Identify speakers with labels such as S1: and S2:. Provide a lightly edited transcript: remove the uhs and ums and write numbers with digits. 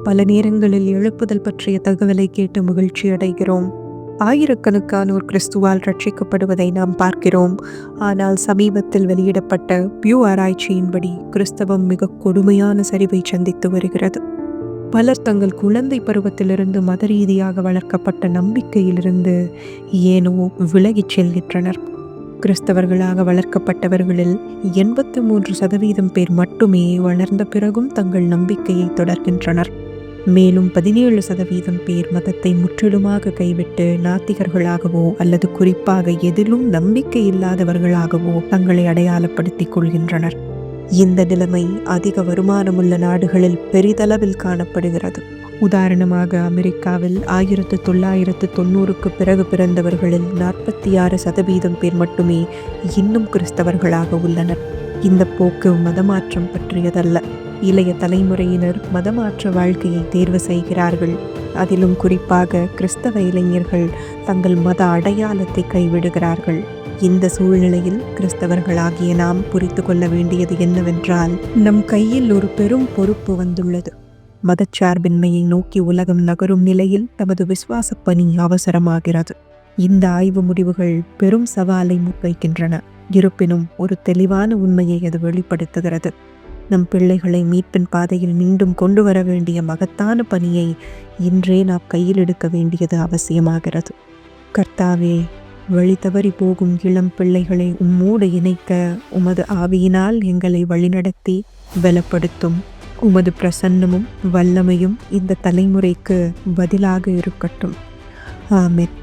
S1: பல நேரங்களில் எழுப்புதல் பற்றிய தகவலை கேட்டு மகிழ்ச்சி அடைகிறோம். ஆயிரக்கணக்கானோர் கிறிஸ்துவால் ரட்சிக்கப்படுவதை நாம் பார்க்கிறோம். ஆனால் சமீபத்தில் வெளியிடப்பட்ட பியூ ஆராய்ச்சியின்படி கிறிஸ்தவம் மிக கொடுமையான சரிவை சந்தித்து வருகிறது. பலர் தங்கள் குழந்தை பருவத்திலிருந்து மத ரீதியாக வளர்க்கப்பட்ட நம்பிக்கையிலிருந்து ஏனோ விலகிச் செல்கின்றனர். கிறிஸ்தவர்களாக வளர்க்கப்பட்டவர்களில் 83% பேர் மட்டுமே வளர்ந்த பிறகும் தங்கள் நம்பிக்கையை தொடர்கின்றனர். மேலும் 17% பேர் மதத்தை முற்றிலுமாக கைவிட்டு நாத்திகர்களாகவோ அல்லது குறிப்பாக எதிலும் நம்பிக்கை இல்லாதவர்களாகவோ தங்களை அடையாளப்படுத்திக் கொள்கின்றனர். இந்த நிலைமை அதிக வருமானமுள்ள நாடுகளில் பெரிதளவில் காணப்படுகிறது. உதாரணமாக அமெரிக்காவில் 1990க்கு பிறகு பிறந்தவர்களில் 46% பேர் மட்டுமே இன்னும் கிறிஸ்தவர்களாக உள்ளனர். இந்த போக்கு மதமாற்றம் பற்றியதல்ல. இளைய தலைமுறையினர் மதமாற்ற வாழ்க்கையை தேர்வு செய்கிறார்கள். அதிலும் குறிப்பாக கிறிஸ்தவ இளைஞர்கள் தங்கள் மத அடையாளத்தை கைவிடுகிறார்கள். இந்த சூழ்நிலையில் கிறிஸ்தவர்களாகிய நாம் புரிந்து கொள்ள வேண்டியது என்னவென்றால், நம் கையில் ஒரு பெரும் பொறுப்பு வந்துள்ளது. மதச்சார்பின்மையை நோக்கி உலகம் நகரும் நிலையில் நமது விசுவாச பணி அவசரமாகிறது. இந்த ஆய்வு முடிவுகள் பெரும் சவாலை முன்வைக்கின்றன. இருப்பினும் ஒரு தெளிவான உண்மையை அது வெளிப்படுத்துகிறது. நம் பிள்ளைகளை மீட்பின் பாதையில் மீண்டும் கொண்டு வர வேண்டிய மகத்தான பணியை இன்றே நாம் கையில் எடுக்க வேண்டியது அவசியமாகிறது. கர்த்தாவே, வழி தவறி போகும் இளம் பிள்ளைகளை உம்மோடு இணைக்க உமது ஆவியினால் எங்களை வழிநடத்தி பலப்படுத்தும். உமது பிரசன்னமும் வல்லமையும் இந்த தலைமுறைக்கு பதிலாக இருக்கட்டும். ஆமென்.